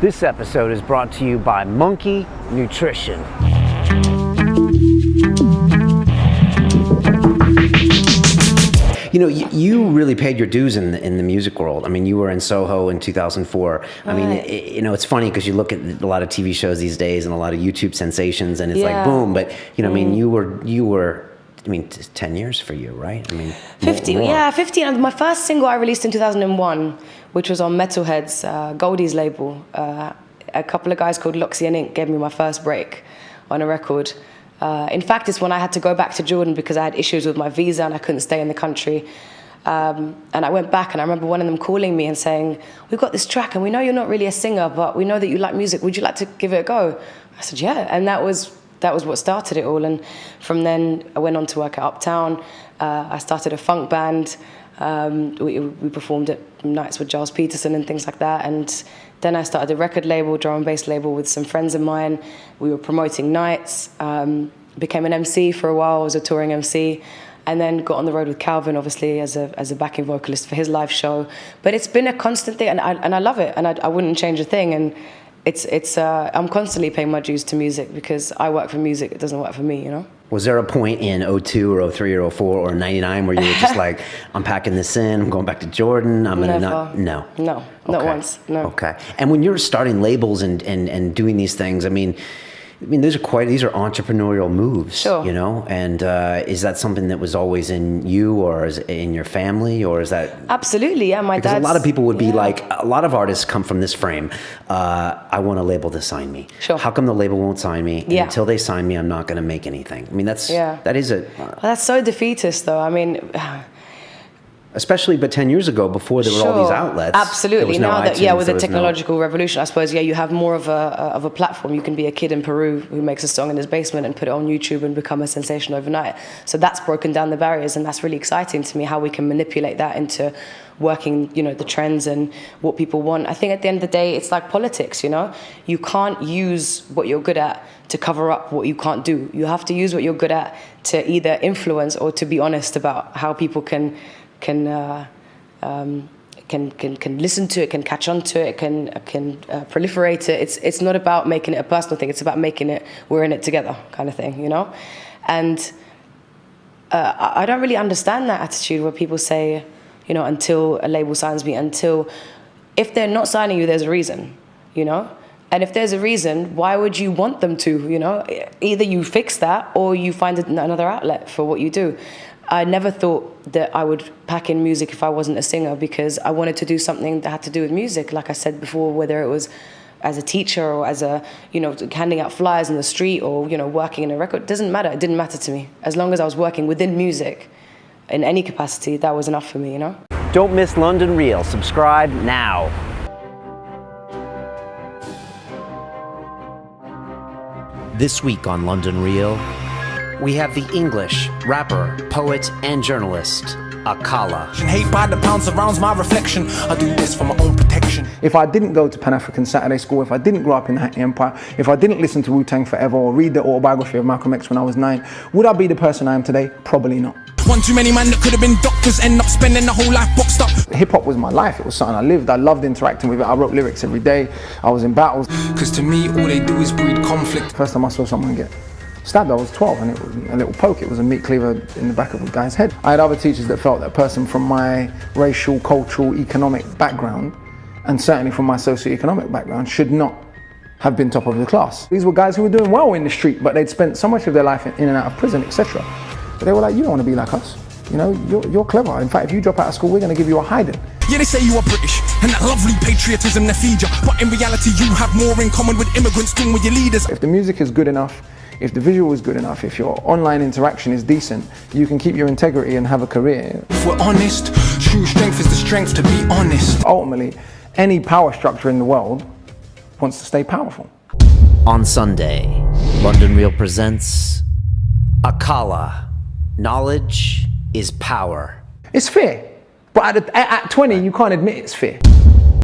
This episode is brought to you by Monkey Nutrition. You know, you really paid your dues in the music world. I mean, you were in Soho in 2004. I mean, it's funny because you look at a lot of TV shows these days and a lot of YouTube sensations, and it's like boom. But I mean, you were. I mean, 10 years for you, right? I mean, 15. more. Yeah, 15. My first single I released in 2001, which was on Metalhead's Goldie's label. A couple of guys called Loxy and Ink gave me my first break on a record. In fact, it's when I had to go back to Jordan because I had issues with my visa and I couldn't stay in the country. And I went back, and I remember one of them calling me and saying, "We've got this track and we know you're not really a singer, but we know that you like music. Would you like to give it a go?" I said, "Yeah." And that was what started it all. And from then I went on to work at Uptown. I started a funk band. We performed at nights with Giles Peterson and things like that. And then I started a record label, drum and bass label with some friends of mine. We were promoting nights, became an MC for a while. I was a touring MC, and then got on the road with Calvin, obviously, as a backing vocalist for his live show. But it's been a constant thing, and I love it, and I wouldn't change a thing. And I'm constantly paying my dues to music because I work for music. It doesn't work for me, you know? Was there a point in 02 or 03 or 04 or 99 where you were just like, I'm packing this in, I'm going back to Jordan, I'm going to not... No, not once, no. Okay. And when you're starting labels and doing these things, I mean, these are entrepreneurial moves, sure. You know? And is that something that was always in you, or is it in your family, or is that... Absolutely, yeah. Because a lot of people would be like, a lot of artists come from this frame. I want a label to sign me. Sure. How come the label won't sign me? And until they sign me, I'm not going to make anything. I mean, that is a... Well, that's so defeatist, though. I mean... Especially, but 10 years ago, before there were all these outlets. Absolutely. No now iTunes, that, with the technological revolution, I suppose, you have more of a platform. You can be a kid in Peru who makes a song in his basement and put it on YouTube and become a sensation overnight. So that's broken down the barriers, and that's really exciting to me, how we can manipulate that into working, the trends and what people want. I think at the end of the day, it's like politics, You can't use what you're good at to cover up what you can't do. You have to use what you're good at to either influence or to be honest about how people can listen to it, can catch on to it, can proliferate it. It's not about making it a personal thing. It's about making it, we're in it together kind of thing, And I don't really understand that attitude where people say, until a label signs me, if they're not signing you, there's a reason, And if there's a reason, why would you want them to, Either you fix that or you find another outlet for what you do. I never thought that I would pack in music if I wasn't a singer, because I wanted to do something that had to do with music. Like I said before, whether it was as a teacher or as a, handing out flyers in the street or, working in a record, it doesn't matter. It didn't matter to me. As long as I was working within music in any capacity, that was enough for me, Don't miss London Real. Subscribe now. This week on London Real, we have the English rapper, poet, and journalist, Akala. Hate by the pound surrounds my reflection. I do this for my own protection. If I didn't go to Pan-African Saturday School, if I didn't grow up in the Hackney Empire, if I didn't listen to Wu-Tang Forever or read the autobiography of Malcolm X when I was 9, would I be the person I am today? Probably not. One too many man that could have been doctors end up spending the whole life boxed up. Hip-hop was my life. It was something I lived. I loved interacting with it. I wrote lyrics every day. I was in battles. Because to me, all they do is breed conflict. First time I saw someone get stabbed, I was 12, and it was a little poke. It was a meat cleaver in the back of a guy's head. I had other teachers that felt that a person from my racial, cultural, economic background, and certainly from my socioeconomic background, should not have been top of the class. These were guys who were doing well in the street, but they'd spent so much of their life in and out of prison, etc. But they were like, you don't want to be like us. You're clever. In fact, if you drop out of school, we're going to give you a hiding. Yeah, they say you are British, and that lovely patriotism that feeds you. But in reality, you have more in common with immigrants than with your leaders. If the music is good enough, if the visual is good enough, if your online interaction is decent, you can keep your integrity and have a career. If we're honest, true strength is the strength to be honest. Ultimately, any power structure in the world wants to stay powerful. On Sunday, London Real presents Akala. Knowledge is power. It's fear, but at 20, you can't admit it's fear.